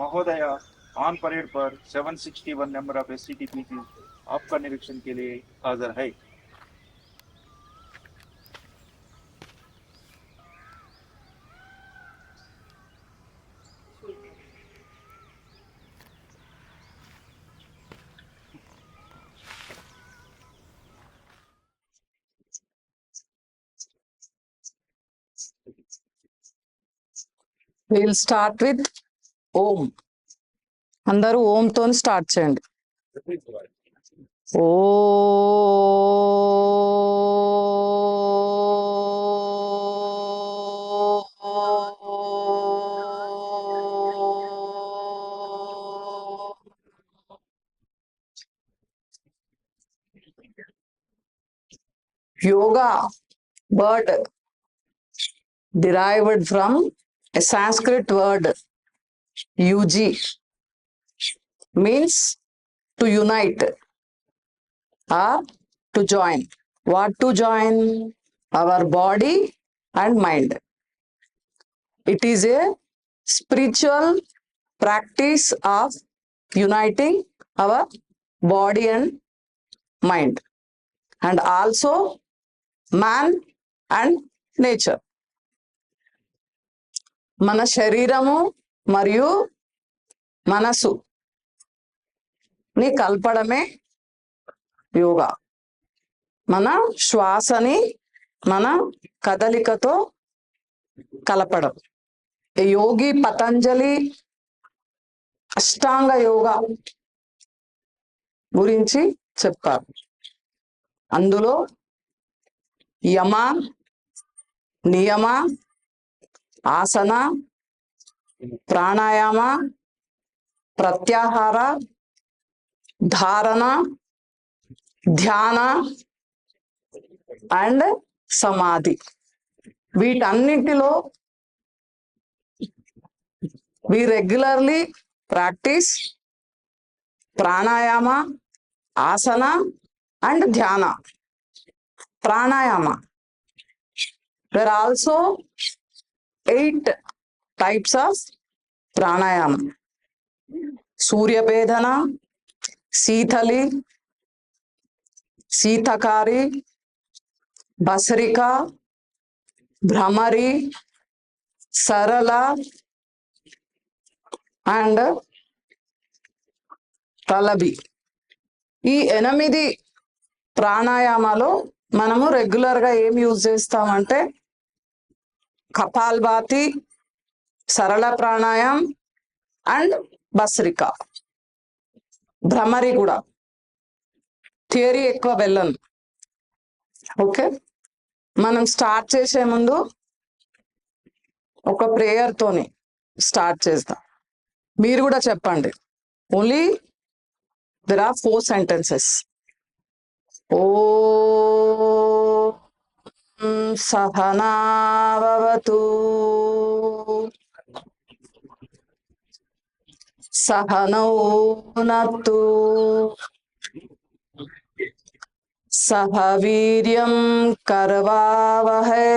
महोदय, on parade पर 761 number of एससीटीपी आपका निरीक्षण के लिए हाजिर है। We'll start with Om. అందరూ ఓం తోని స్టార్ట్ చేయండి. ఓ yoga word derived from a Sanskrit word UG means to unite or to join. What to join? Our body and mind. It is a spiritual practice of uniting our body and mind, and also man and nature. మన శరీరము మరియు మనసు ని కలపడమే యోగా. మన శ్వాసని మన కదలికతో కలపడం. యోగి పతంజలి అష్టాంగ యోగా గురించి చెప్పారు. అందులో యమ, నియమ, ఆసన, ప్రాణాయామ, ప్రత్యాహార, ధారణ, ధ్యాన అండ్ సమాధి, వీటన్నిటిలో we regularly practice pranayama, asana and dhyana. Pranayama, there are also 8 types of pranayama. Surya Bedhana, Sithali, Sithakari, Basrika, Brahmari, Sarala and తలబి. ఈ 8 ప్రాణాయామాలు మనము రెగ్యులర్ గా ఏం యూజ్ చేస్తామంటే కపాల్భాతి, సరళ ప్రాణాయామం అండ్ భస్రిక. భ్రమరి కూడా థియరీ ఎక్కువ వెళ్ళను. ఓకే, మనం స్టార్ట్ చేసే ముందు ఒక ప్రేయర్ తోని స్టార్ట్ చేద్దాం. మీరు కూడా చెప్పండి. Only there are 4 sentences. ఓ సహనావతు సహనౌ నత్తు సహ వీర్యం కర్వావహై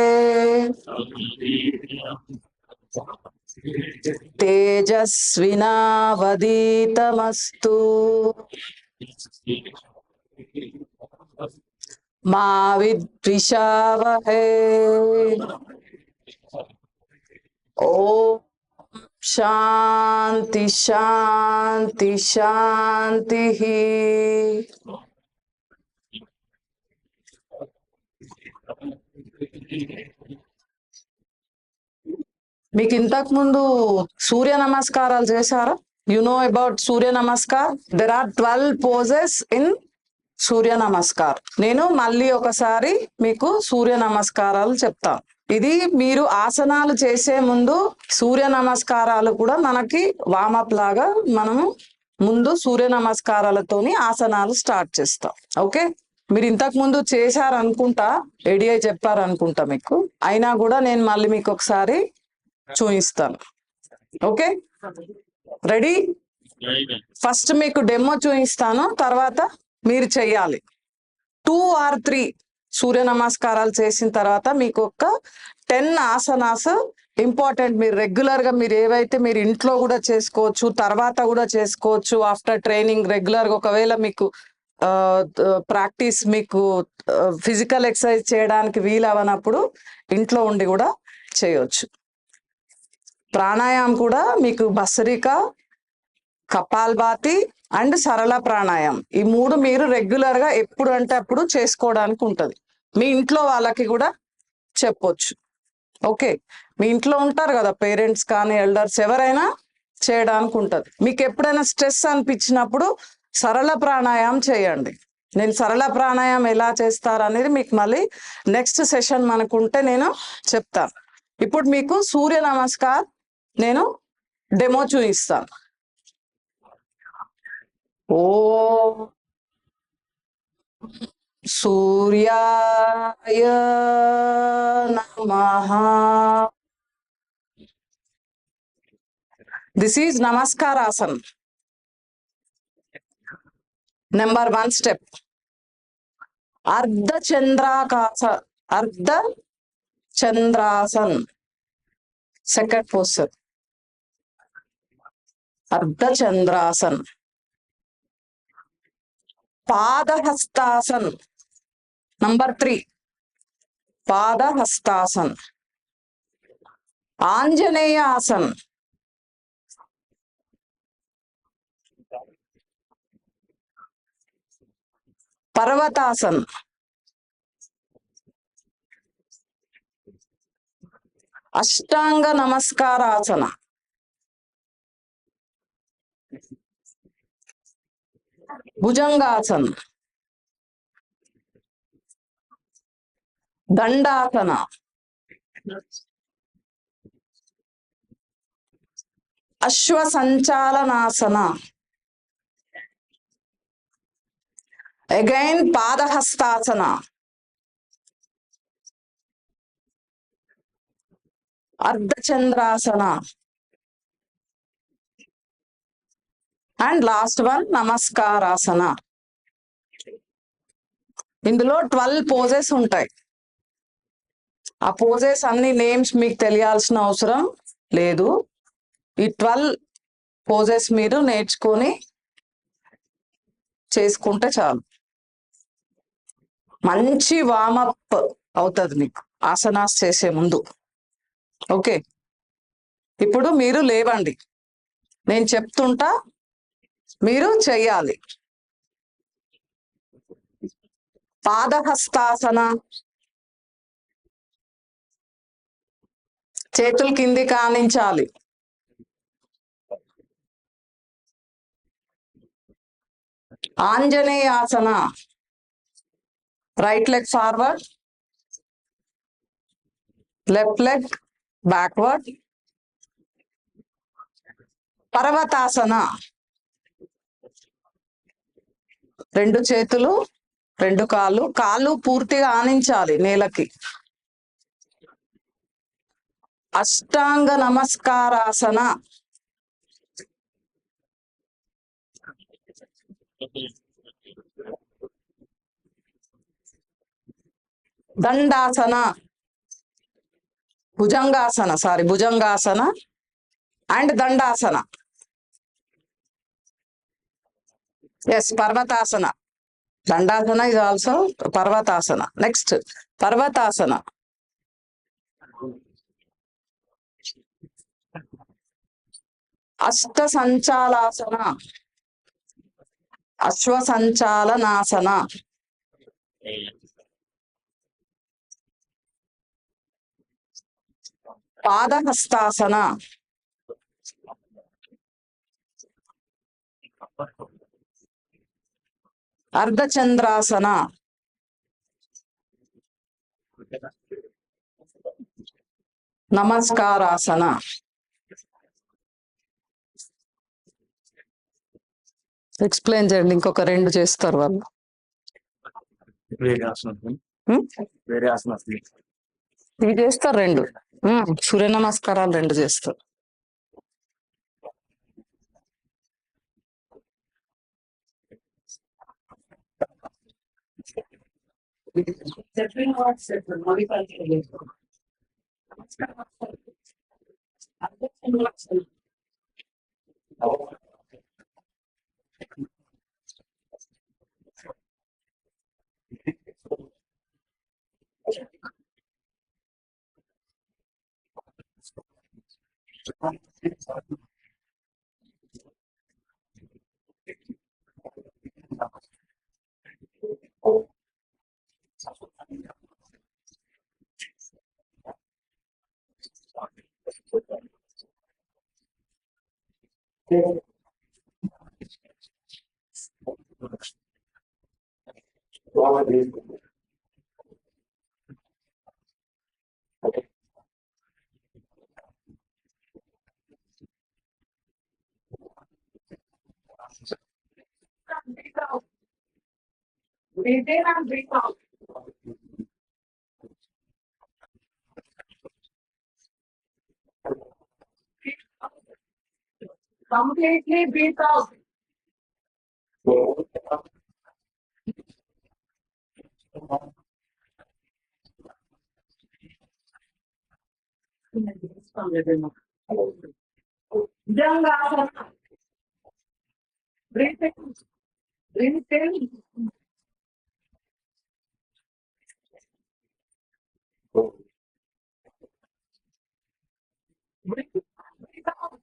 తేజస్వినావదీతమస్తు మా విద్విషావహై. ఓం శాంతి శాంతి శాంతి. మీకు ఇంతకు ముందు సూర్య నమస్కారాలు చేశారా? You know about Surya Namaskar. There are 12 poses in Surya Namaskar. నేను మళ్ళీ ఒకసారి మీకు సూర్య నమస్కారాలు చెప్తాను. ఇది మీరు ఆసనాలు చేసే ముందు సూర్య నమస్కారాలు కూడా మనకి వామప్ లాగా మనము ముందు సూర్య నమస్కారాలతోని ఆసనాలు స్టార్ట్ చేస్తాం. ఓకే, మీరు ఇంతకు ముందు చేశారనుకుంటా, ఏడిఐ చెప్పారనుకుంటా మీకు. అయినా కూడా నేను మళ్ళీ మీకు ఒకసారి చూపిస్తాను. Okay, ready? ఫస్ట్ మీకు డెమో చూపిస్తాను, తర్వాత మీరు చెయ్యాలి. 2 or 3 సూర్య నమస్కారాలు చేసిన తర్వాత మీకు ఒక 10 ఆసనాస్ ఇంపార్టెంట్. మీరు రెగ్యులర్ గా మీరు ఏవైతే మీరు ఇంట్లో కూడా చేసుకోవచ్చు, తర్వాత కూడా చేసుకోవచ్చు. ఆఫ్టర్ ట్రైనింగ్ రెగ్యులర్ గా ఒకవేళ మీకు ప్రాక్టీస్ మీకు ఫిజికల్ ఎక్సర్సైజ్ చేయడానికి వీలు అవనప్పుడు ఇంట్లో ఉండి కూడా చేయొచ్చు. ప్రాణాయామం కూడా మీకు భస్త్రిక, కపాల్భాతి అండ్ సరళ ప్రాణాయామం, ఈ మూడు మీరు రెగ్యులర్ గా ఎప్పుడు అంటే అప్పుడు చేసుకోవడానికి ఉంటది. మీ ఇంట్లో వాళ్ళకి కూడా చెప్పొచ్చు. ఓకే, మీ ఇంట్లో ఉంటారు కదా పేరెంట్స్ కానీ ఎల్డర్స్, ఎవరైనా చేయడానికి ఉంటది. మీకు ఎప్పుడైనా స్ట్రెస్ అనిపించినప్పుడు సరళ ప్రాణాయామం చేయండి. నేను సరళ ప్రాణాయామం ఎలా చేస్తారు అనేది మీకు మళ్ళీ నెక్స్ట్ సెషన్ మనకుంటే నేను చెప్తాను. ఇప్పుడు మీకు సూర్య నమస్కార్ నేను డెమో చూపిస్తాను. ఓ సూర్యాయ నమః. దిస్ ఈజ్ నమస్కార ఆసన్. నెంబర్ 1 స్టెప్ అర్ధ చంద్రాకాశ, అర్ధ చంద్రాసన్. Second posture Ardha Chandrasan. Padahastasan. Number 3 Padahastasan. Anjaneya Asan. Parvatasan. Ashtanga Namaskarasana. Bhujangasan. Dandasana. Ashwa Sanchalanasana. Again Padahastasana. Ardhachandrasana. And last one Namaskarasana. ఇందులో 12 పోజెస్ ఉంటాయి. ఆ పోజెస్ అన్ని నేమ్స్ మీకు తెలియాల్సిన అవసరం లేదు. ఈ 12 పోజెస్ మీరు నేర్చుకొని చేసుకుంటే చాలు. మంచి వామప్ అవుతుంది మీకు ఆసనాస్ చేసే ముందు. ఓకే, ఇప్పుడు మీరు లేవండి, నేను చెప్తుంటా, మీరు చెయ్యాలి. పాదహస్తాసన. చేతులు కింది కానించాలి. Anjaneyasana. Right leg forward, left leg backward. Parvatasana. 2 చేతులు 2 కాళ్ళు, కాళ్ళు పూర్తిగా ఆనించాలి నేలకి. Ashtanga Namaskarasana. Dandasana. Bhujangasana, Bhujangasana and Dandasana. Yes, Parvatasana. Dandasana is also Parvatasana. Next Parvatasana. Ashta Sanchalasana. Ashwa సంచాలనాసన. పాదహస్తాసన. అర్ధచంద్రాసన. నమస్కారాసన. Explain చేయండి, ఇంకొక 2 చేస్తారు వాళ్ళు. ఇవి చేస్తారు 2. సూర్య నమస్కారాలు 2 చేస్తారు. Breathe in and breathe out. Completely breathe out. Bhujangasana. Breathe in. Breathe in. Breathe out.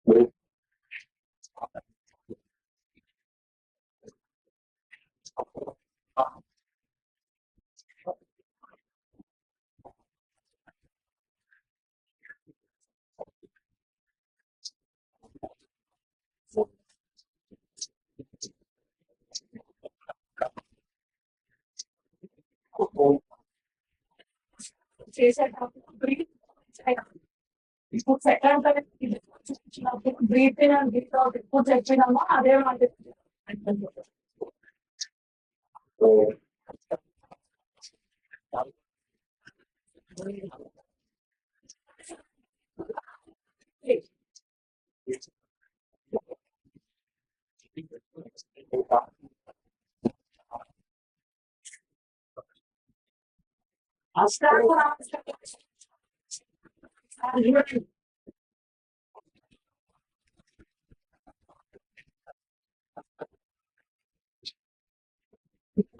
Breathe. ఇప్పుడు second breathe in and breathe out ఎప్పుడు చెప్పినామో అదే మాట అష్టాంగ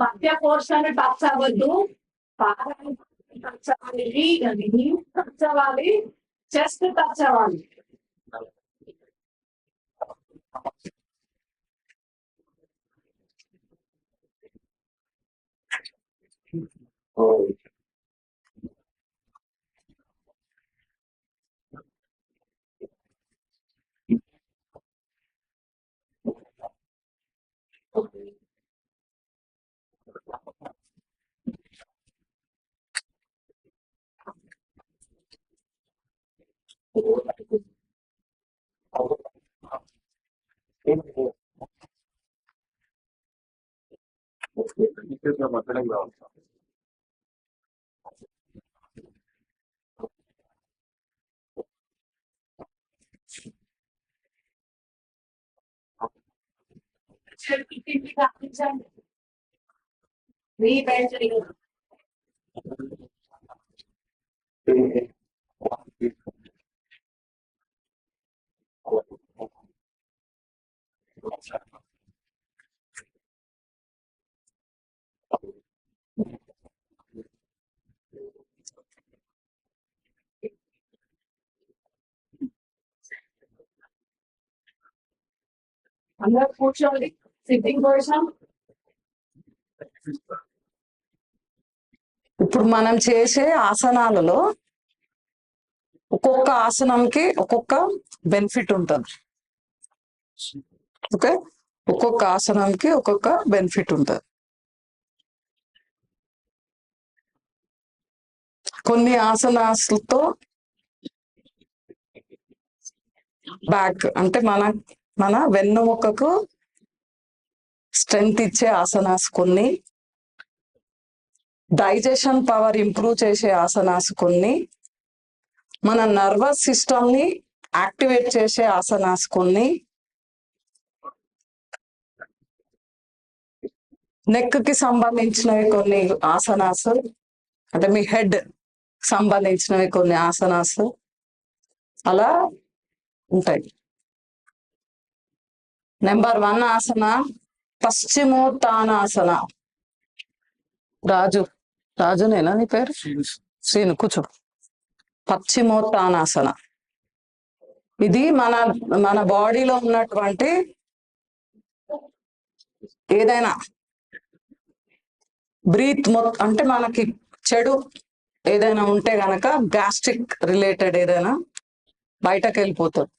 మధ్య పోర్షన్ టచ్ అవ్వద్దు పాదాలు టచ్ అవ్వాలి టచ్ అవ్వాలి చెస్ట్ టచ్ అవ్వాలి అందరూ కూర్చోండి సిట్టింగ్ పొజిషన్. ఇప్పుడు మనం చేసే ఆసనాలలో ఒక్కొక్క ఆసనంకి ఒక్కొక్క బెనిఫిట్ ఉంటుంది. ఓకే, ఒక్కొక్క ఆసనంకి ఒక్కొక్క బెనిఫిట్ ఉంటుంది. కొన్ని ఆసనాలతో బ్యాక్ అంటే మన వెన్నుముకకు స్ట్రెంగ్త్ ఇచ్చే ఆసనాస్ కొన్ని, డైజెషన్ పవర్ ఇంప్రూవ్ చేసే ఆసనాస్ కొన్ని, మన నర్వస్ సిస్టమ్ ని యాక్టివేట్ చేసే ఆసనాస్ కొన్ని, నెక్ కి సంబంధించినవి కొన్ని ఆసనాస్, అంటే మీ హెడ్ సంబంధించినవి కొన్ని ఆసనాస్ అలా ఉంటాయి. నెంబర్ 1 ఆసన పశ్చిమోత్తానాసన. రాజునేనా నీ పేరు? శ్రీను, కూర్చో. పశ్చిమోత్తానాసన ఇది మన బాడీలో ఉన్నటువంటి ఏదైనా బ్రీత్ అంటే మనకి చెడు ఏదైనా ఉంటే గనక గ్యాస్ట్రిక్ రిలేటెడ్ ఏదైనా బయటకు వెళ్ళిపోతుంది.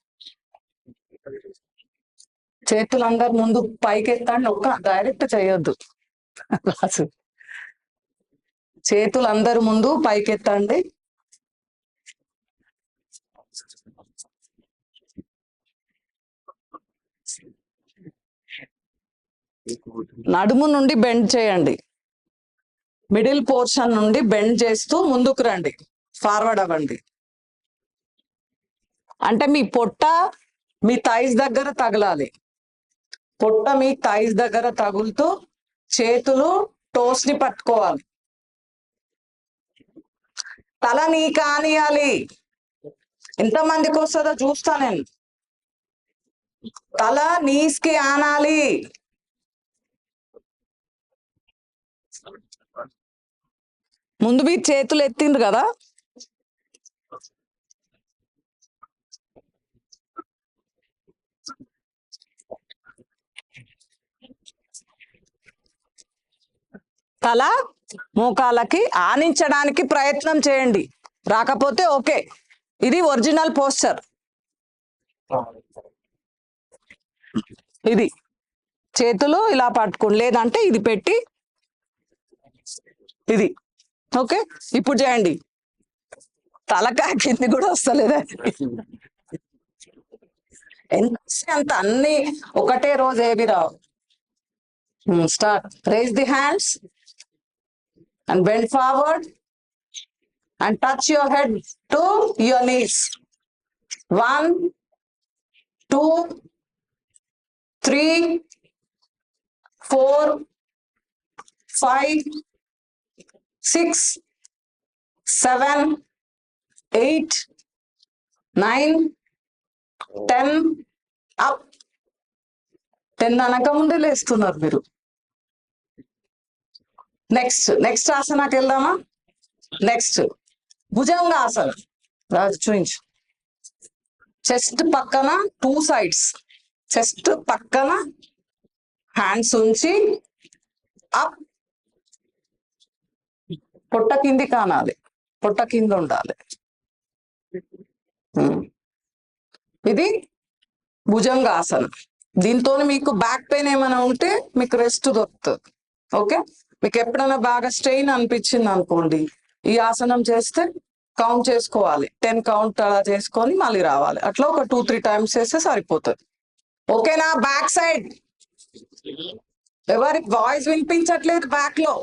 చేతులందరు ముందు పైకి ఎత్తండి, డైరెక్ట్ చేయొద్దు. చేతులందరు ముందు పైకెత్తండి. నడుము నుండి బెండ్ చేయండి. మిడిల్ పోర్షన్ నుండి బెండ్ చేస్తూ ముందుకు రండి, ఫార్వర్డ్ అవ్వండి. అంటే మీ పొట్ట మీ థైస్ దగ్గర తగలాలి. పొట్ట మీ థైస్ దగ్గర తగులుతూ చేతులు టోస్ ని పట్టుకోవాలి. తల నీ కానియాలి. ఎంతమందికి వస్తుందో చూస్తా నేను. తల నీస్ కి ఆనాలి. ముందు మీరు చేతులు ఎత్తిండ్రు కదా, తల మోకాలకి ఆనించడానికి ప్రయత్నం చేయండి. రాకపోతే ఓకే, ఇది ఒరిజినల్ పోస్చర్. ఇది చేతులు ఇలా పట్టుకోండి, లేదంటే ఇది పెట్టి ఇది. ఓకే, ఇప్పుడు చేయండి. తలకాయ కింది కూడా వస్తలేదా? ఎంత అన్ని ఒకటే రోజు ఏవి రావు. Start. Raise the hands and bend forward and touch your head to your knees. 1, 2, 3, 4, 5, 6, 7, 8, 9, 10. up. 10 అనక ముందే లేస్తున్నారు మీరు. నెక్స్ట్ ఆసనాకి వెళ్దామా? నెక్స్ట్ భుజంగాసన. రాజు చూయించు. చెస్ట్ పక్కన 2 sides, చెస్ట్ పక్కన హ్యాండ్స్ ఉంచి అప్. పొట్ట కింది కానాలి, పొట్ట కింద ఉండాలి. ఇది భుజంగాసనం. దీంతో మీకు బ్యాక్ పెయిన్ ఏమైనా ఉంటే మీకు రెస్ట్ దొరుకుతుంది. ఓకే, మీకు ఎప్పుడైనా బాగా స్ట్రెయిన్ అనిపించింది అనుకోండి, ఈ ఆసనం చేస్తే కౌంట్ చేసుకోవాలి. 10 కౌంట్ అలా చేసుకొని మళ్ళీ రావాలి. అట్లా ఒక 2-3 times చేస్తే సరిపోతుంది. ఓకేనా? బ్యాక్ సైడ్ ఎవరి వాయిస్ వినిపించట్లేదు బ్యాక్ లో?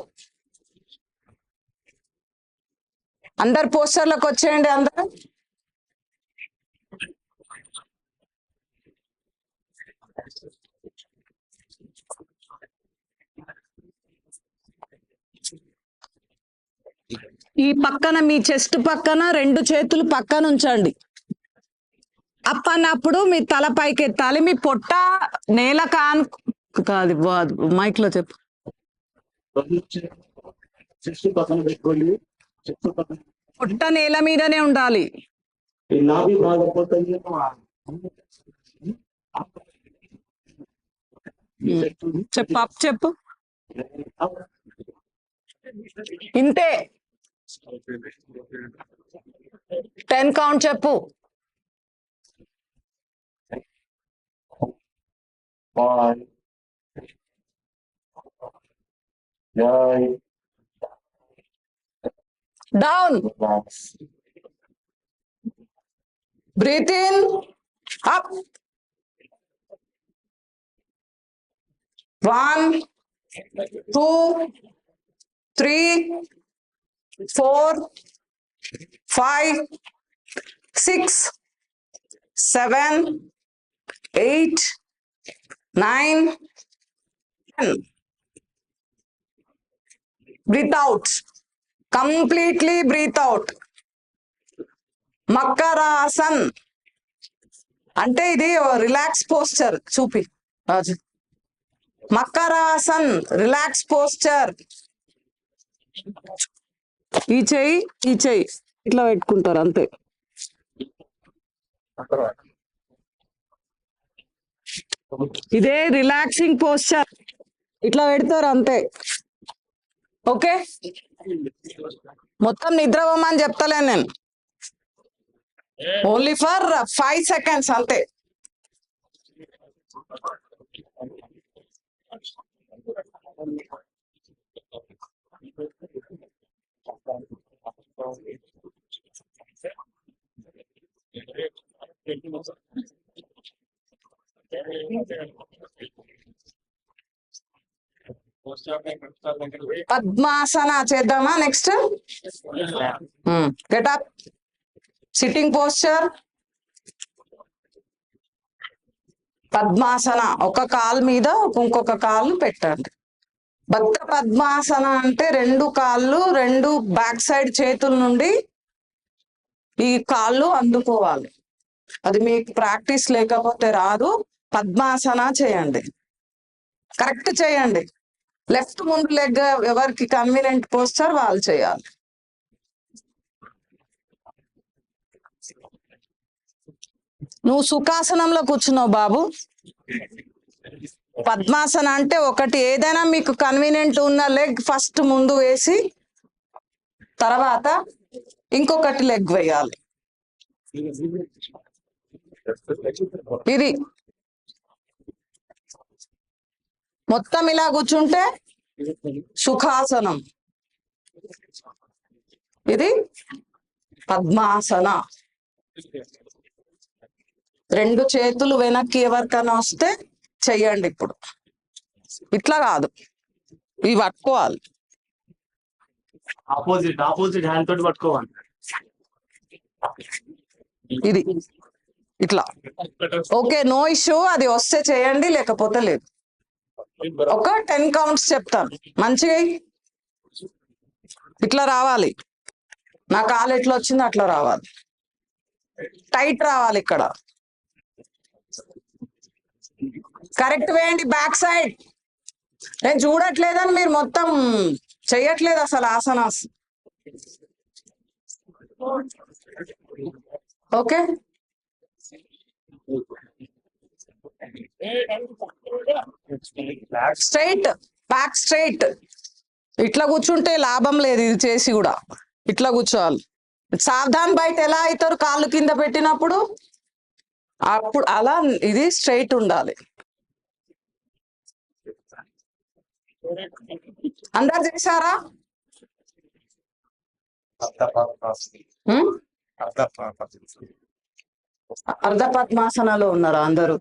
అందరు పోస్టర్లకు వచ్చేయండి. అందరు ఈ పక్కన మీ చెస్ట్ పక్కన 2 చేతులు పక్కన ఉంచండి. అప్ అన్నప్పుడు మీ తల పైకి ఎత్తాలి. మీ పొట్ట నేల కాదు, మైక్ లో చెప్పు. పొట్ట నేల మీదనే ఉండాలి. చెప్పు అప్ చెప్పు. ఇంతే 10 కౌంట్ చెప్పు. 5, 9, down. relax. Breathe in, up. 1, 2, 3, 4, 5, 6, 7, 8, 9, 10. Breathe out. Completely breathe out. Makarasan అంటే ఇది రిలాక్స్ పోస్చర్. చూపి రాజు. Makarasan relax posture. ఈ చెయ్యి ఇట్లా పెట్టుకుంటారు అంతే. ఇదే రిలాక్సింగ్ పోస్చర్, ఇట్లా పెడతారు అంతే. ఓకే, మొత్తం నిద్రపోమని చెప్తలేను నేను, ఓన్లీ ఫర్ 5 seconds అంతే. పద్మాసన చేద్దామా next. Get up. Sitting posture. Padmasana ఒక కాలు మీద ఇంకొక కాలు పెట్టండి. బద్ధ పద్మాసన అంటే 2 కాళ్ళు 2 బ్యాక్ సైడ్ చేతుల నుండి ఈ కాళ్ళు అందుకోవాలి. అది మీకు ప్రాక్టీస్ లేకపోతే రాదు. పద్మాసన చేయండి, కరెక్ట్ చేయండి. లెఫ్ట్ ముందు లెగ్ ఎవరికి కన్వీనియంట్ పోస్చర్ వాళ్ళు చేయాలి. నువ్వు సుఖాసనంలో కూర్చున్నావు బాబు. పద్మాసన అంటే ఒకటి ఏదైనా మీకు కన్వీనియంట్ ఉన్న లెగ్ ఫస్ట్ ముందు వేసి తర్వాత ఇంకొకటి లెగ్ వేయాలి. ఇది మొత్తం ఇలా కూర్చుంటే సుఖాసనం, ఇది పద్మాసన. 2 చేతులు వెనక్కి ఎవరికైనా వస్తే చెయ్యండి. ఇప్పుడు ఇట్లా కాదు, ఇవి పట్టుకోవాలి. ఆపోజిట్ హ్యాండ్ తోటి పట్టుకోవాలి. ఇది ఇట్లా. Okay, no issue. అది వస్తే చేయండి, లేకపోతే లేదు. ఒక 10 కౌంట్స్ చెప్తాను, మంచిగా ఇట్లా రావాలి. నా కాలు ఎట్లా వచ్చిందో అట్లా రావాలి, టైట్ రావాలి. ఇక్కడ కరెక్ట్ వేయండి. బ్యాక్ సైడ్ నేను చూడట్లేదని మీరు మొత్తం చెయ్యట్లేదు అసలు asanas. Okay, straight back straight. ఇట్లా కూర్చుంటే లాభం లేదు, ఇది చేసి కూడా ఇట్లా కూర్చోవాలి. సావధాన్ బయట ఎలా అవుతారు కాళ్ళు కింద పెట్టినప్పుడు, అప్పుడు అలా ఇది స్ట్రైట్ ఉండాలి. అందరు చేశారా? అర్ధ పద్మాసనలో ఉన్నారా అందరూ?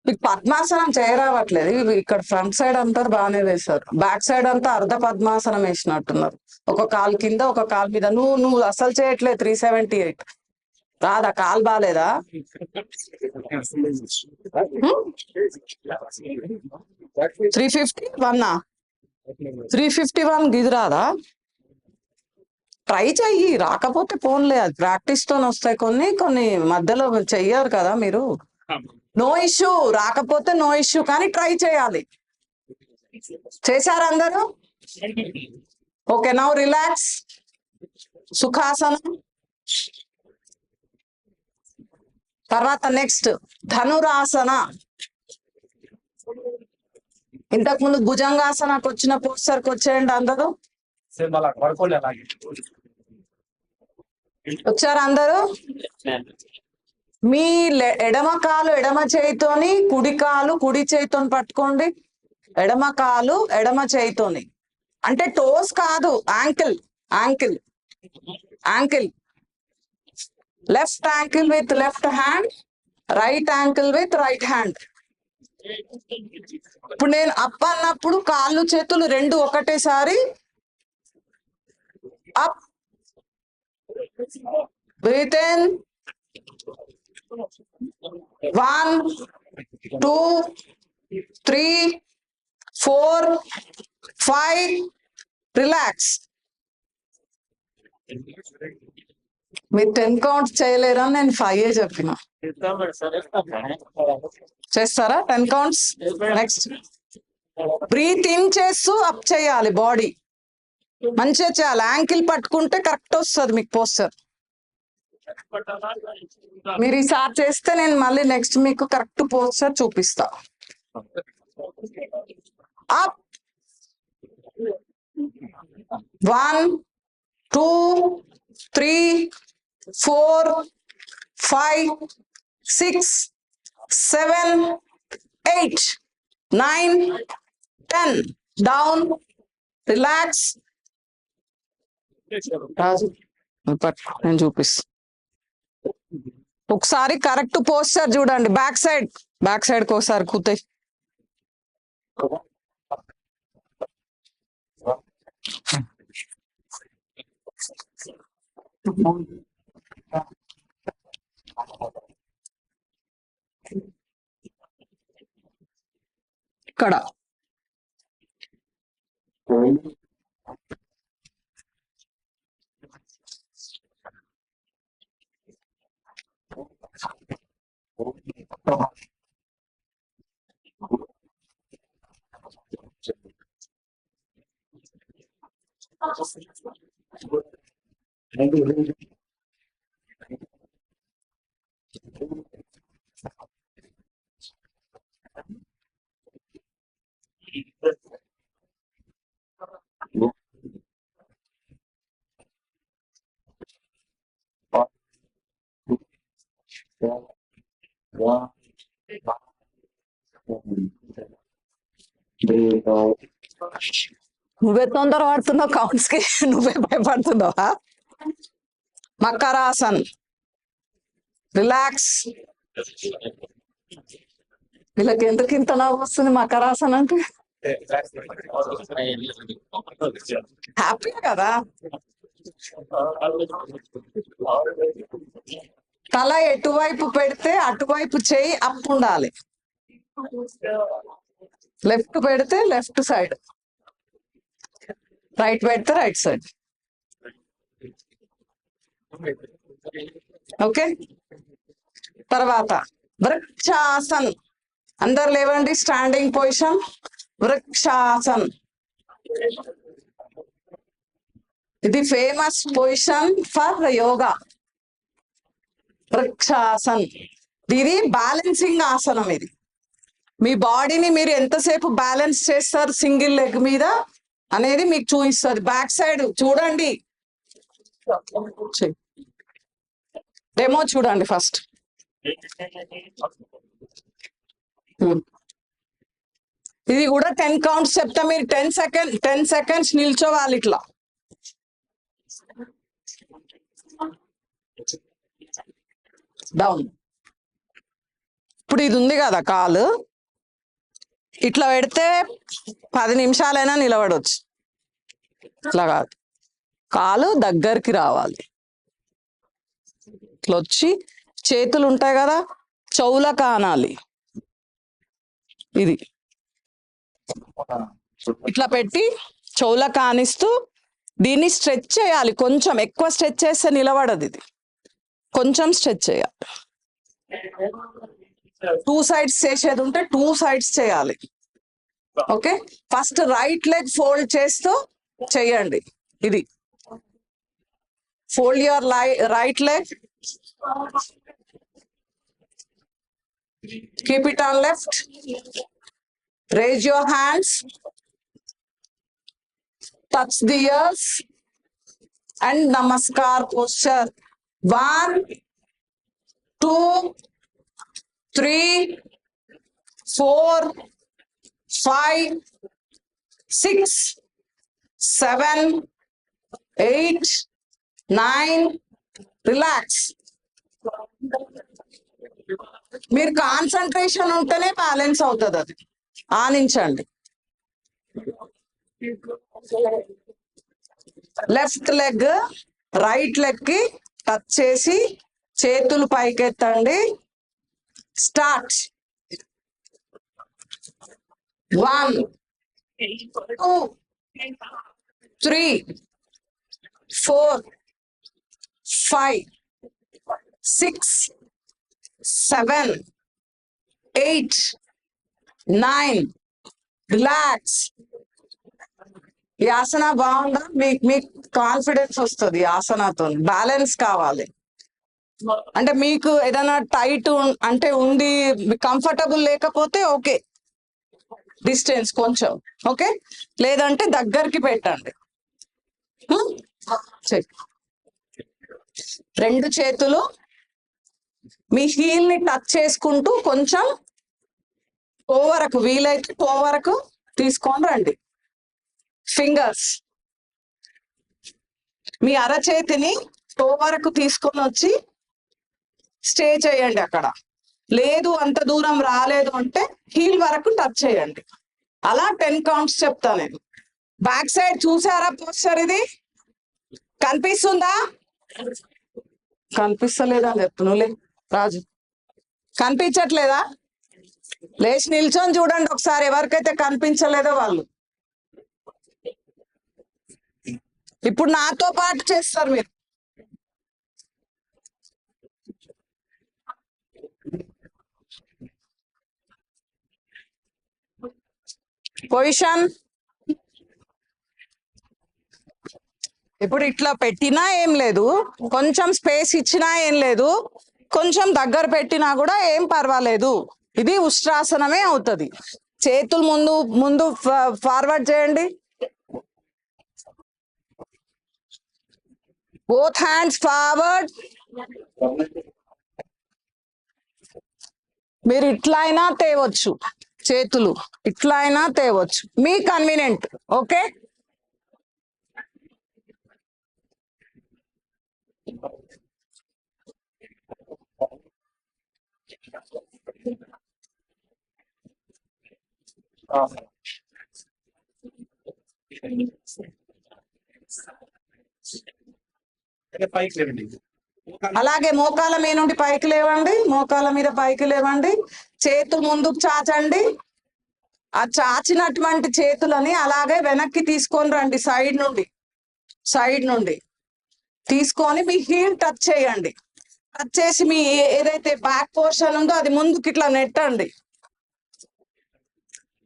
మీకు పద్మాసనం చేయరావట్లేదు. ఇవి ఇక్కడ ఫ్రంట్ సైడ్ అంతా బాగానే వేశారు, బ్యాక్ సైడ్ అంతా అర్ధ పద్మాసనం వేసినట్టున్నారు. ఒక కాలు కింద ఒక కాలు మీద. నువ్వు అసలు చేయట్లేదు. 378 రాదా? కాలు బాలేదా? 351 351 గిది రాదా? ట్రై చెయ్యి, రాకపోతే పోన్లే, అది ప్రాక్టీస్ తోనే వస్తాయి. కొన్ని మధ్యలో చెయ్యరు కదా మీరు. నో ఇష్యూ, రాకపోతే నో ఇష్యూ, కానీ ట్రై చేయాలి. చేశారు అందరూ? Okay, now relax. సుఖాసనం. తర్వాత నెక్స్ట్ ధనురాసన. ఇంతకు ముందు భుజంగాసనకు వచ్చిన పోస్టర్కి వచ్చేయండి అందరూ. సేమ్ అలా పడుకోలే అలాగే. వచ్చారు అందరూ. మీ ఎడమ కాలు ఎడమ చేయితోని, కుడి కాలు కుడి చేయితోని పట్టుకోండి. ఎడమ కాలు ఎడమ చేయితోని, అంటే టోస్ కాదు, ankle ankle ankle. Left ankle with left hand, right ankle with right hand. ఇప్పుడు నేను అప్ అన్నప్పుడు కాళ్ళు చేతులు రెండు ఒకటేసారి అప్. Breath in 1 2 3 4 5. రిలాక్స్. మీరు 10 కౌంట్స్ చేయలేరని నేను 5 చెప్పిన. చేస్తారా 10 కౌంట్స్? నెక్స్ట్ బ్రీత్ ఇన్ చేస్తూ అప్ చేయాలి, బాడీ మంచిగా చేయాలి. యాంకిల్ పట్టుకుంటే కరెక్ట్ వస్తుంది మీకు పోస్టర్. మీరు ఈసారి చేస్తే నేను మళ్ళీ నెక్స్ట్ మీకు కరెక్ట్ పోస్టర్ చూపిస్తా. అప్ 1 2 3 4 5 6 7 8 9 10. డౌన్. రిలాక్స్. రాజు నేను చూపిస్తా. ఒకసారి కరెక్ట్ పోస్టర్ చూడండి. బ్యాక్ సైడ్ ఒకసారి కూతాయి. ఇక్కడ నువ్వే తొందర పడుతున్నావు కౌంట్స్ కి, నువ్వే భయపడుతున్నావా? మకరాసన్. రిలాక్స్. వీళ్ళకి ఎందుకు ఇంత నవ్వు వస్తుంది మకరాసన్ అంటే? హ్యాపీ కదా. తల ఎటువైపు పెడితే అటువైపు చేయి అప్ ఉండాలి. లెఫ్ట్ పెడితే లెఫ్ట్ సైడ్, రైట్ పెడితే రైట్ సైడ్. ఓకే. తర్వాత వృక్షాసన్. అందరు లేవండి, స్టాండింగ్ పొజిషన్. వృక్షాసన్ ఇది ఫేమస్ పొజిషన్ ఫర్ యోగా. వృక్షాసన్ ఇది బ్యాలెన్సింగ్ ఆసనం. ఇది మీ బాడీని మీరు ఎంతసేపు బ్యాలెన్స్ చేస్తారు సింగిల్ లెగ్ మీద అనేది మీకు చూపిస్తుంది. బ్యాక్ సైడ్ చూడండి, డెమో చూడండి ఫస్ట్. ఇది కూడా 10 కౌంట్స్ చెప్తా. మీరు 10 సెకండ్స్ నిల్చోవాలి ఇట్లా. డౌన్. ఇప్పుడు ఇది ఉంది కదా కాలు, ఇట్లా పెడితే 10 నిమిషాలైనా నిలబడవచ్చు. ఇట్లా కాదు, కాలు దగ్గరికి రావాలి. ఇట్లా వచ్చి చేతులు ఉంటాయి కదా చెవులకు ఆనాలి. ఇది ఇట్లా పెట్టి చెవులకు కానిస్తూ దీన్ని స్ట్రెచ్ చేయాలి. కొంచెం ఎక్కువ స్ట్రెచ్ చేస్తే నిలబడదు. ఇది కొంచెం స్ట్రెచ్ చేయాలి. 2 sides చేసేది ఉంటే 2 sides చేయాలి. Okay. First right leg fold చేస్తూ చెయ్యండి. ఇది fold your right leg, keep it on left. Raise your hands, touch the ears, and namaskar posture. 1, 2, 3, 4, 5, 6, 7, 8, 9. Relax. మీరు కాన్సన్ట్రేషన్ ఉంటేనే బ్యాలెన్స్ అవుతుంది, అది ఆనించండి. లెఫ్ట్ లెగ్ రైట్ లెగ్ కి టచ్ చేసి చేతులు పైకెత్తండి. స్టార్ట్. 1, 2, 3, 4, 5, 6, 7, 8, 9. రిలాక్స్. ఈ ఆసన బాగుందా? మీకు కాన్ఫిడెన్స్ వస్తుంది. ఆసనతో బ్యాలెన్స్ కావాలి. అంటే మీకు ఏదైనా టైట్ అంటే ఉండి కంఫర్టబుల్ లేకపోతే ఓకే, డిస్టెన్స్ కొంచెం ఓకే, లేదంటే దగ్గరికి పెట్టండి. రెండు చేతులు మీ హీల్ ని టచ్ చేసుకుంటూ కొంచెం టో వరకు, వీలైతే టో వరకు తీసుకొని రండి. ఫింగర్స్ మీ అరచేతిని టో వరకు తీసుకొని వచ్చి స్టే చేయండి అక్కడ. లేదు అంత దూరం రాలేదు అంటే హీల్ వరకు టచ్ చేయండి. అలా 10 కౌంట్స్ చెప్తా నేను. బ్యాక్ సైడ్ చూసారా పోస్టర్? ఇది కనిపిస్తుందా? కనిపిస్తలేదా అని చెప్తున్నావులే రాజు. కనిపించట్లేదా? లేచి నిల్చొని చూడండి ఒకసారి, ఎవరికైతే కనిపించలేదో వాళ్ళు. ఇప్పుడు నాతో పాటు చేస్తారు మీరు. పొజిషన్. ఇప్పుడు ఇట్లా పెట్టినా ఏం లేదు, కొంచెం స్పేస్ ఇచ్చినా ఏం లేదు, కొంచెం దగ్గర పెట్టినా కూడా ఏం పర్వాలేదు. ఇది ఉష్ట్రాసనమే అవుతుంది. చేతులు ముందు ముందు ఫార్వర్డ్ చేయండి. Both hands forward. మీరు ఇట్లా అయినా తేవచ్చు, చేతులు ఇట్లా అయినా తేవచ్చు, మీ కన్వీనియంట్. ఓకే, పైకి లేవండి. అలాగే మోకాల మీద నుండి పైకి లేవండి. మోకాల మీద పైకి లేవండి. చేతులు ముందుకు చాచండి. ఆ చాచినటువంటి చేతులని అలాగే వెనక్కి తీసుకొని రండి. సైడ్ నుండి తీసుకొని మీ హీల్ టచ్ చేయండి. టచ్ చేసి మీ ఏదైతే బ్యాక్ పోర్షన్ ఉందో అది ముందుకి ఇట్లా నెట్టండి.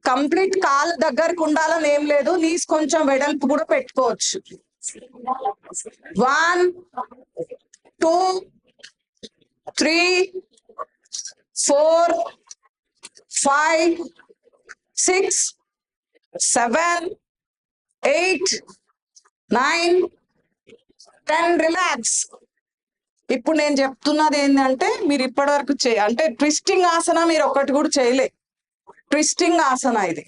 కంప్లీట్ కాలు దగ్గరకు ఉండాలని ఏం లేదు, నీస్ కొంచెం వెడల్పు కూడా పెట్టుకోవచ్చు. 1, 2, 3, 4, 5, 6, 7, 8, 9, 10. రిలాక్స్. ఇప్పుడు నేను చెప్తున్నది ఏంటంటే మీరు ఇప్పటి వరకు అంటే ట్విస్టింగ్ ఆసన మీరు ఒకటి కూడా చేయలే. ట్విస్టింగ్ ఆసన ఇది,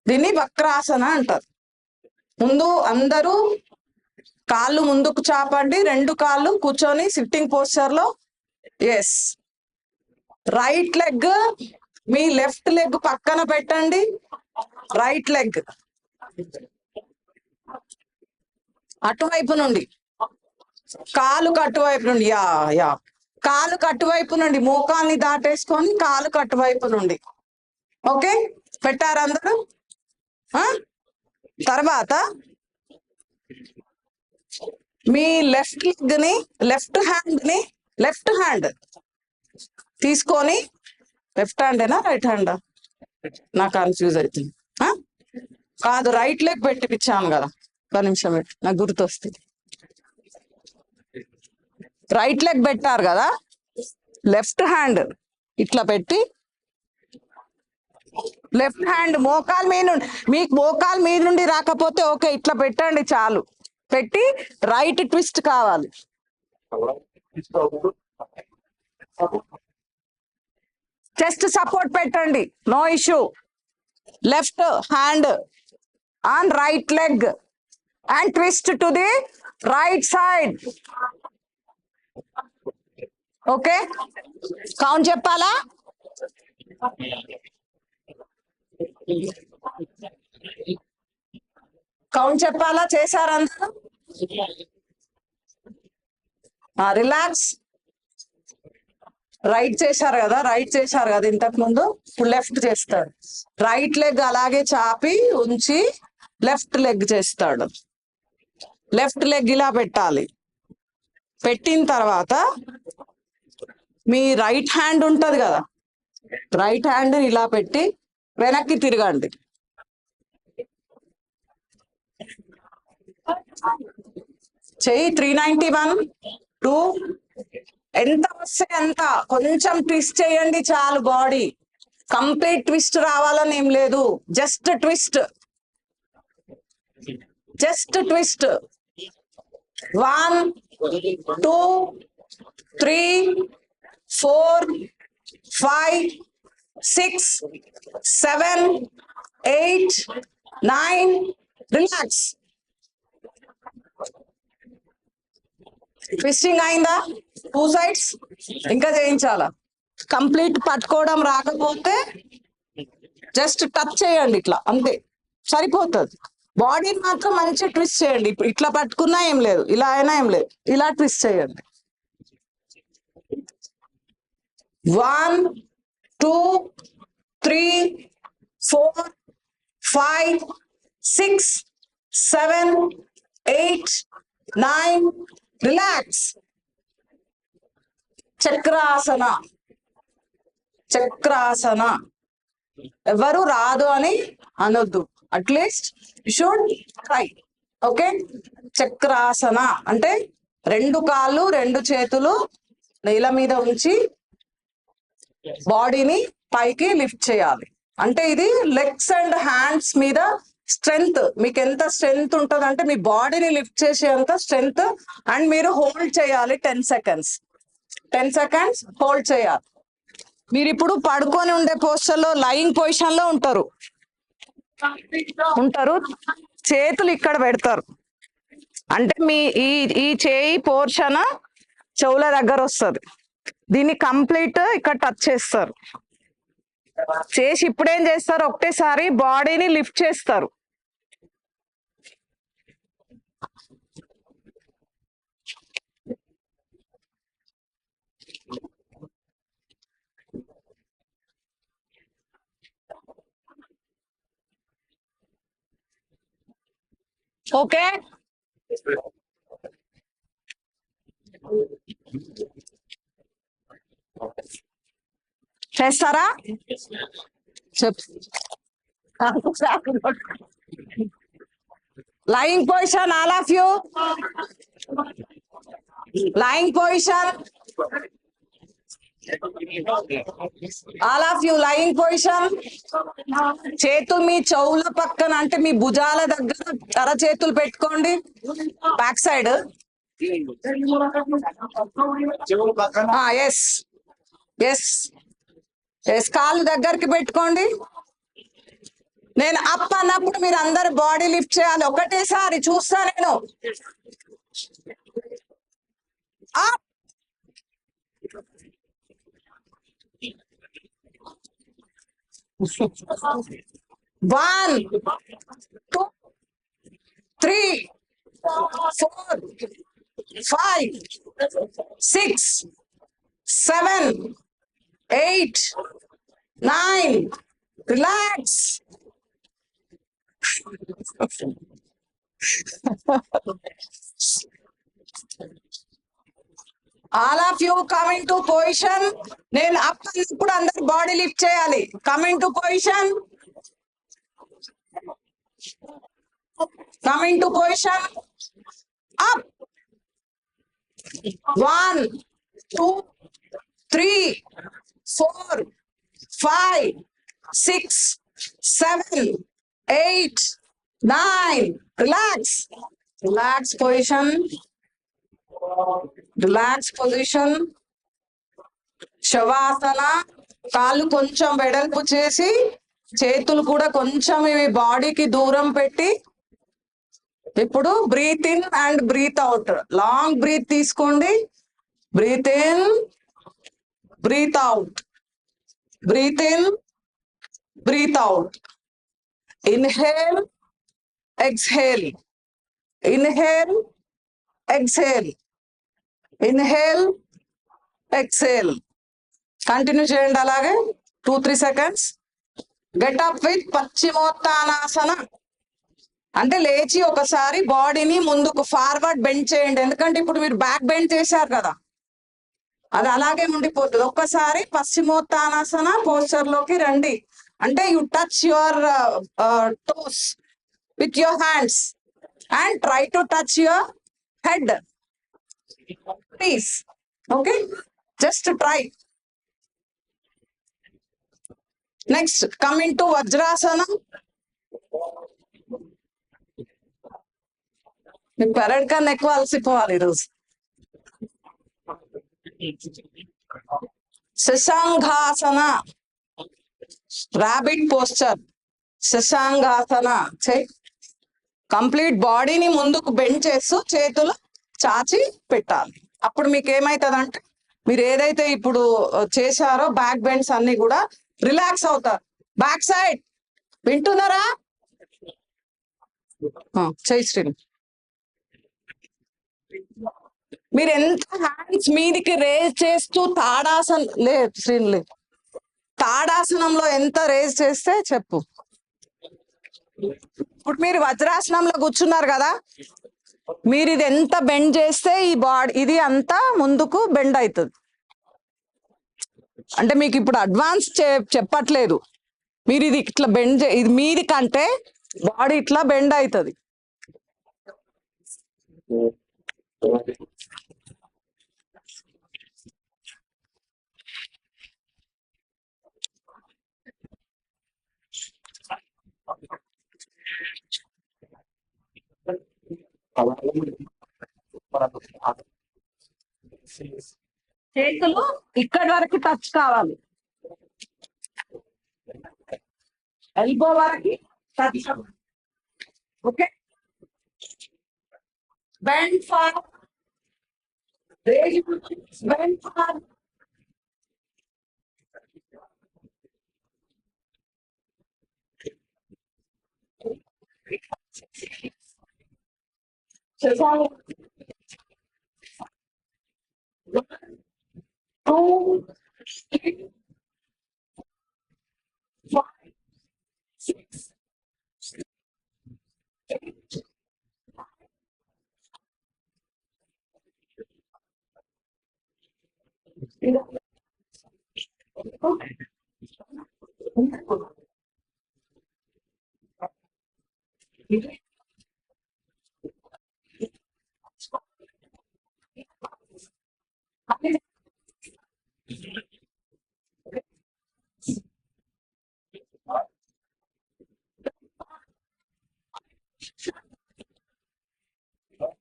దీన్ని వక్రాసన అంటారు. ముందు అందరూ కాళ్ళు ముందుకు చాపండి, 2 కాళ్ళు కూర్చొని సిట్టింగ్ పోస్చర్ లో. ఎస్. రైట్ లెగ్ మీ లెఫ్ట్ లెగ్ పక్కన పెట్టండి. రైట్ లెగ్ అటువైపు నుండి, కాలు కట్టువైపు నుండి, యా కాలు కట్టువైపు నుండి, మోకాల్ని దాటేసుకొని కాలు కట్టువైపు నుండి. ఓకే, పెట్టారు అందరూ? తర్వాత మీ లెఫ్ట్ లెగ్ ని, లెఫ్ట్ హ్యాండ్ తీసుకొని, లెఫ్ట్ హ్యాండేనా రైట్ హ్యాండా? నాకు కన్ఫ్యూజ్ అవుతుంది. కాదు, రైట్ లెగ్ పెట్టిపించాను కదా, 1 నిమిషం పెట్టి నాకు గుర్తొస్తుంది. రైట్ లెగ్ పెట్టారు కదా, లెఫ్ట్ హ్యాండ్ ఇట్లా పెట్టి లెఫ్ట్ హ్యాండ్ మోకాలు మీద నుండి, మీకు మోకాలు మీద నుండి రాకపోతే ఓకే, ఇట్లా పెట్టండి చాలు. పెట్టి రైట్ ట్విస్ట్ కావాలి. చెస్ట్ సపోర్ట్ పెట్టండి, no issue. Left hand on right leg and twist to the right side. Okay, count చెప్పాలా? కౌంట్ చెప్పాలా? చేశారందరూ? రిలాక్స్. రైట్ చేశారు కదా, రైట్ చేశారు కదా ఇంతకు ముందు, ఇప్పుడు లెఫ్ట్ చేస్తాడు. రైట్ లెగ్ అలాగే చాపి ఉంచి లెఫ్ట్ లెగ్ చేస్తాడు. లెఫ్ట్ లెగ్ ఇలా పెట్టాలి. పెట్టిన తర్వాత మీ రైట్ హ్యాండ్ ఉంటది కదా, రైట్ హ్యాండ్ ఇలా పెట్టి వెనక్కి తిరగండి. చెయ్యి 391 2 ఎంత వస్తే అంత, కొంచెం ట్విస్ట్ చేయండి చాలు. బాడీ కంప్లీట్ ట్విస్ట్ రావాలని ఏం లేదు, just twist, just twist. 1 2 3 4 5 6 7 8 9. Relax. Twisting అయిందా? 2 సైడ్స్. ఇంకా చేయించాలా? కంప్లీట్ పట్టుకోవడం రాకపోతే జస్ట్ టచ్ చేయండి ఇట్లా, అంతే సరిపోతుంది. బాడీని మాత్రం మంచిగా ట్విస్ట్ చేయండి. ఇప్పుడు ఇట్లా పట్టుకున్నా ఏం లేదు, ఇలా అయినా ఏం లేదు, ఇలా ట్విస్ట్ చేయండి. 1 2 3 4 5 6 7 8 9. రిలాక్స్. చక్రాసన. చక్రాసన ఎవరు రాదు అని అనొద్దు, at least you should try. Okay, Chakrasana అంటే 2 కాళ్ళు 2 చేతులు నేల మీద ఉంచి బాడీని పైకి లిఫ్ట్ చేయాలి. అంటే ఇది లెగ్స్ అండ్ హ్యాండ్స్ మీద స్ట్రెంగ్త్. మీకు ఎంత స్ట్రెంగ్త్ ఉంటుంది అంటే మీ బాడీని లిఫ్ట్ చేసేంత స్ట్రెంగ్త్. అండ్ మీరు హోల్డ్ చేయాలి 10 సెకండ్స్. 10 సెకండ్స్ హోల్డ్ చేయాలి. మీరు ఇప్పుడు పడుకొని ఉండే పోస్టర్ లో, లయింగ్ పొజిషన్ లో ఉంటారు. చేతులు ఇక్కడ పెడతారు అంటే మీ ఈ చేయి పోర్షన్ చెవుల దగ్గర వస్తుంది. దీన్ని కంప్లీట్ ఇక్కడ టచ్ చేస్తారు. చేసి ఇప్పుడేం చేస్తారు, ఒకటేసారి బాడీని లిఫ్ట్ చేస్తారు. ఓకే, చేస్తారా? Lying position, all of you. Lying position, all of you. Lying position. చేతులు మీ చెవుల పక్కన అంటే మీ భుజాల దగ్గర అరచేతులు పెట్టుకోండి. Back side. Yes yes yes. కాళ్ళు దగ్గరికి పెట్టుకోండి. నేను అప్ అన్నప్పుడు మీరు అందరు బాడీ లిఫ్ట్ చేయాలి ఒకటేసారి. చూస్తా నేను. Up. 1 2 3 4 5 6 7 8 9. Relax. All of you coming to position. నేను అప్ అన్నప్పుడు అందరు బాడీ లిఫ్ట్ చేయాలి. Coming to position. Coming to position. Up. 1 2 3 4 5 6, 7, 8, 9. Relax. Relax position. Relax position. శవాసన. కాళ్ళు కొంచెం వెడల్పు చేసి చేతులు కూడా కొంచెం ఇవి బాడీకి దూరం పెట్టి ఇప్పుడు breathe in and breathe out. Long breath తీసుకోండి. Breathe in, breathe out, breathe in, breathe out. Inhale, exhale, inhale, exhale, inhale, exhale. Continue చేయండి అలాగే 2-3 seconds. Get up with Paschimottanasana. అంటే లేచి ఒకసారి బాడీని ముందుకు ఫార్వర్డ్ బెండ్ చేయండి. ఎందుకంటే ఇప్పుడు మీరు బ్యాక్ బెండ్ చేశారు కదా, అది అలాగే ఉండిపోతుంది. ఒక్కసారి పశ్చిమోత్తానాసన పోస్చర్ లోకి రండి. అంటే you touch your toes with your hands and try to touch your head please. Okay, just try. Next coming to Vajrasanam. మీకు పెరడ్ కన్నా ఎక్కువ అలసిపోవాలి ఈరోజు. శశాంగాసన, రాబిట్ పోస్చర్. శశాంగాసన చెయ్. కంప్లీట్ బాడీని ముందుకు బెండ్ చేస్తూ చేతులు చాచి పెట్టాలి. అప్పుడు మీకు ఏమైతుందంటే మీరు ఏదైతే ఇప్పుడు చేశారో బ్యాక్ బెండ్స్ అన్ని కూడా రిలాక్స్ అవుతారు. బ్యాక్ సైడ్ వింటున్నారా? చెయ్యి శ్రీని. మీరు ఎంత హ్యాండ్స్ మీదికి రేజ్ చేస్తూ తాడాసనం లేదు శ్రీని లేదు, తాడాసనంలో ఎంత రేజ్ చేస్తే చెప్పు. ఇప్పుడు మీరు వజ్రాసనంలో కూర్చున్నారు కదా, మీరు ఇది ఎంత బెండ్ చేస్తే ఈ బాడీ ఇది అంతా ముందుకు బెండ్ అవుతుంది. అంటే మీకు ఇప్పుడు అడ్వాన్స్ చెప్పట్లేదు. మీరు ఇది ఇట్లా బెండ్ ఇది మీది కంటే బాడీ ఇట్లా బెండ్ అవుతుంది. చేతులు ఇక్కడి వరకు టచ్ కావాలి, ఎల్బో వరకు touch. Okay, bend forward, raise, bend forward. One, 2, 3, 5, 6, 8.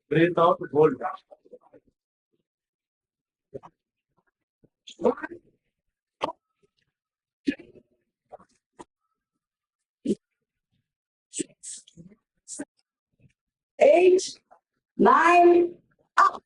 Breathe out, hold. 1, 6, 8, 9, up.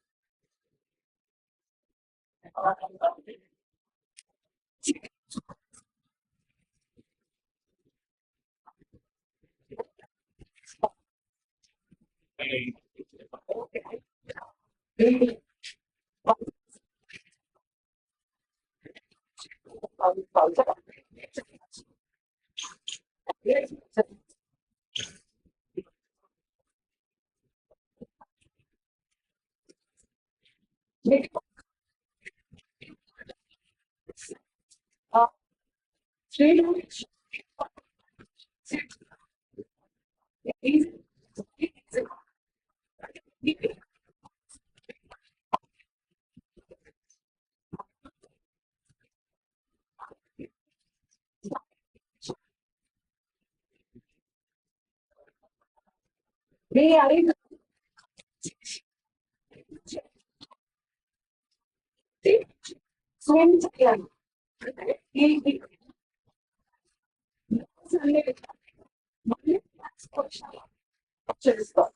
మీ ఐదు స్విమ్ చేయాలి. అంటే ఈ మళ్ళీ చేస్తాం.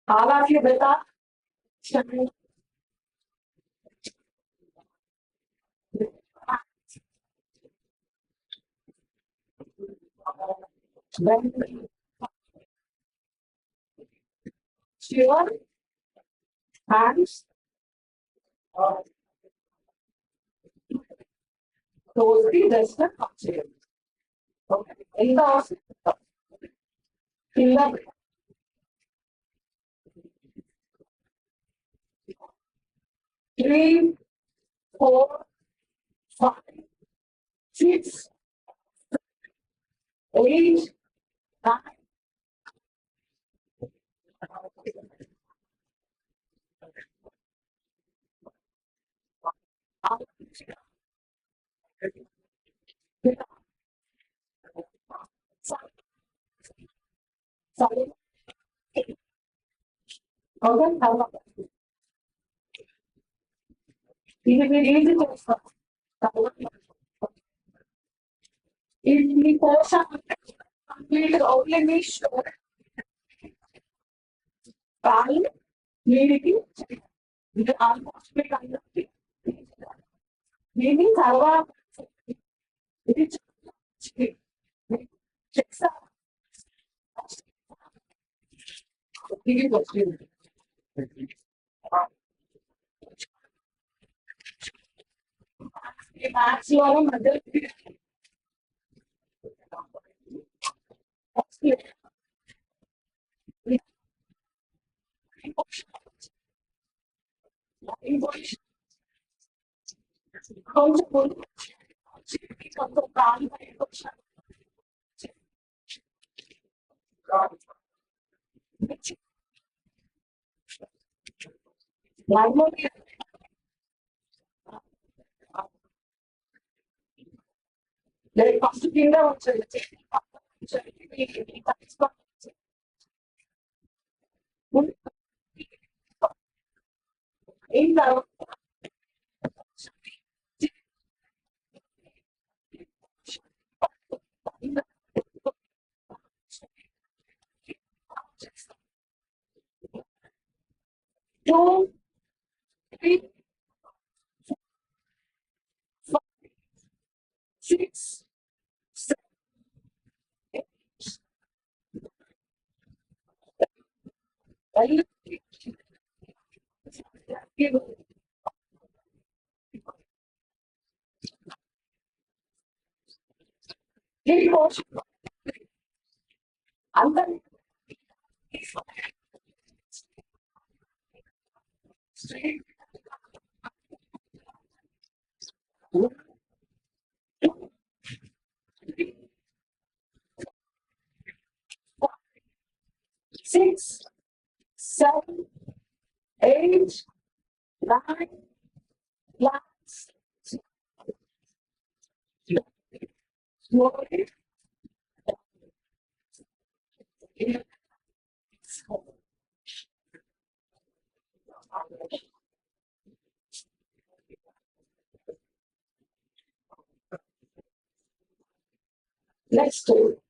All of you beta. Then your hands closely rest the chair. Okay. In the 3, 4, 5, 6, 8, 9. Okay. ఇది మీరు ఈజీ చేస్తారు. ఈ పోర్షన్ కంప్లీట్ ఓన్లీ మీ షోర్ కాళ్ళు మీదికి ఇది ఆల్మోస్ట్ మీకు అందరికి దీన్ని తర్వాత ఇది చేస్తారు. ఇది వచ్చింది. ఈ మ్యాథ్స్ లో మధ్యలో కొంచెం కాలు ఫస్ట్ కింద వచ్చేది ఏం తర్వాత two, 3, 4, 6, 7, 8. అందరి six, 7, 8, 9, last. Slowly. Next two.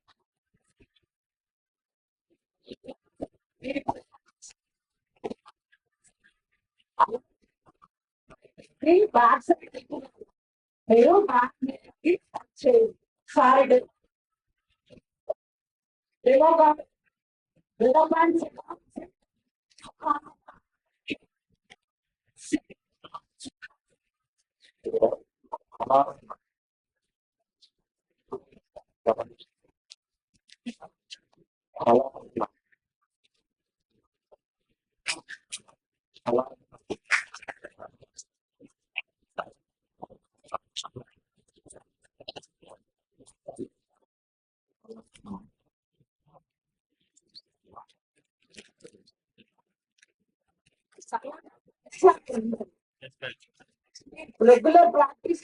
Back side మీరు బ్యాక్ చేయండి సైడ్ రెగ్యులర్ ప్రాక్టీస్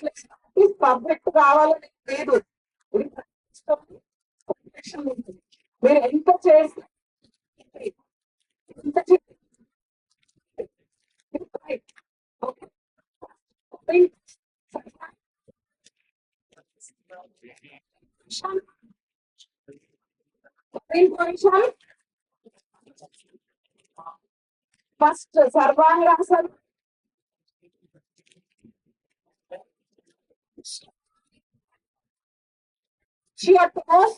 పర్ఫెక్ట్ కావాలని లేదు. మీరు ఎంత చేస్తే ఎంత first సర్వాంగాసన్ your toes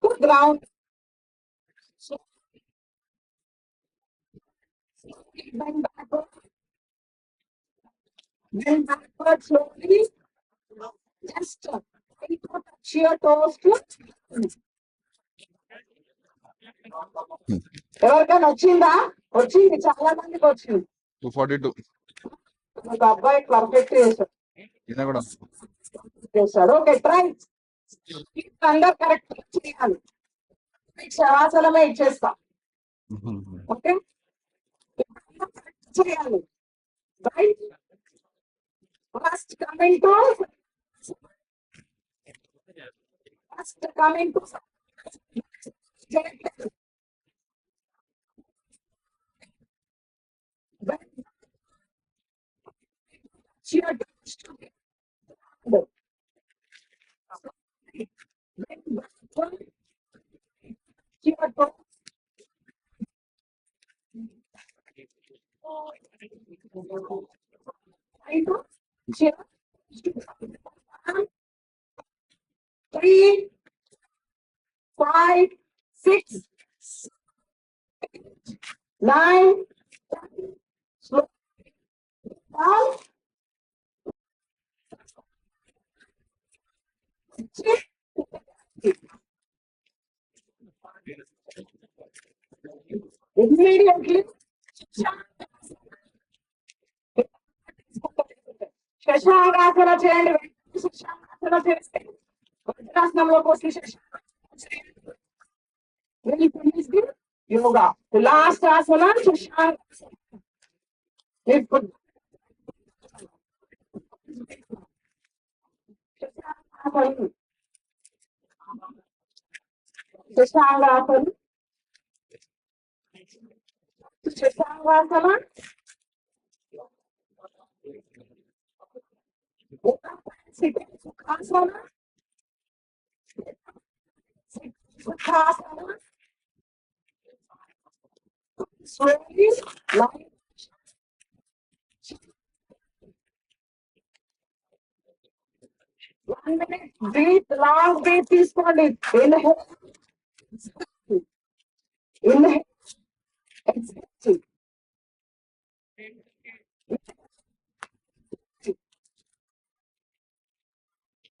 to ground. So bend backward. Bend backward slowly. Just try to touch your toes to. ఎవరికైనా వచ్చిందా? వచ్చింది, చాలా మందికి వచ్చింది. 242 ఒక అబ్బాయి పర్ఫెక్ట్ చేశాడు. ఈయన కూడా ఓకే, ట్రై అందరు కరెక్ట్ చేయాలి. శవాసనమే ఇచ్చేస్తా. ఓకే, చేయాలి. Right, first coming to Three, 5, 6, 9, slow down. Immediately శశాంగాసన చేయండి. శశాంగాసన చేస్తే వజ్రాసనంలోకి వచ్చి శశాంగాసన యోగా. లాస్ట్ ఆసన శశాంగాసన. శశాంగాసన శశాంగాసన Sukhasana Sukhasana slowly like 1 minute breathe, long breath తీసుకోండి. Inhale, inhale, exhale.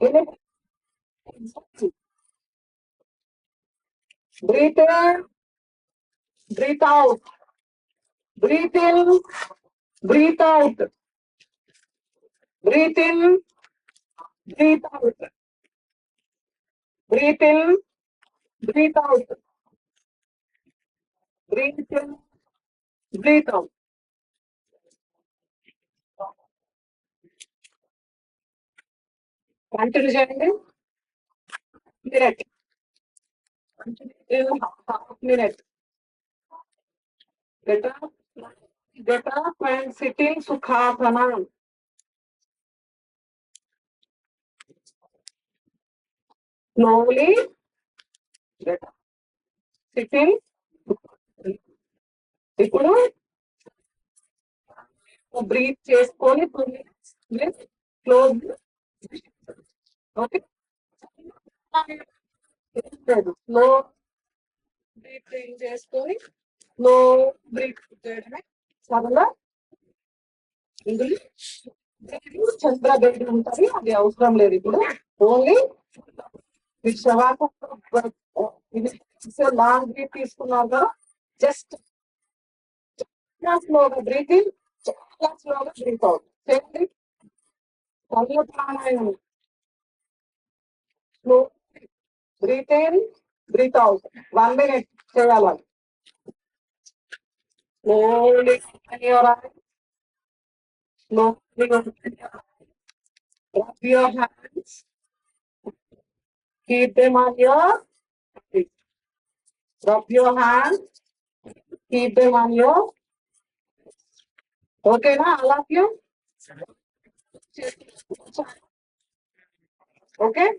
Inhale, exhale. Breathe in, breathe out. Breathe in, breathe out. Breathe in, breathe out. Breathe in, breathe out. Breathe in, breathe out. Continue చేయండి. Minute. Continue half minute. Get up and sit in Sukhasana. Slowly get up. Sit in. ఇప్పుడు breathe చేసుకొని 2 minutes with closed. Okay, slow breathe చేసుకొని slow breathe చేయడమే చాలా. ఇందులో చంద్ర bed ఉంటుంది, అది అవసరం లేదు ఇప్పుడు. ఓన్లీ శ్వాస లాంగ్ బ్రీత్ తీసుకున్నారు కదా, జస్ట్ స్లోగా బ్రీత్ ఇన్, చాలా స్లోగా బ్రీత్ అవుట్ చేయండి. కళ్ళు ప్రాణాయామం, slow breathe in breathe out 1 minute చేయాలి. Slowly your eyes, slowly open your eyes. Rub your hands, keep them on your feet. Rub your hands, keep them on your. Okay na, all of you? Okay?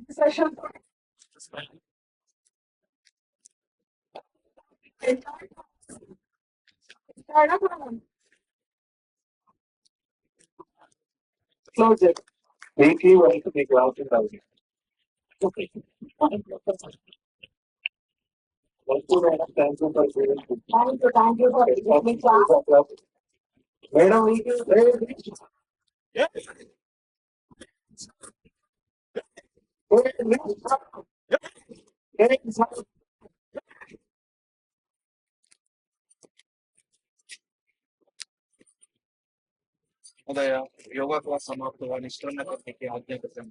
Session. Close it. Weekly once మీకు అవుతుంది. Okay. Thank you for sharing. Thank you for giving me class. Madam మీకు महोदय, yoga class समाप्त हुआ, निष्कर्ष करने की आज्ञा करते हैं।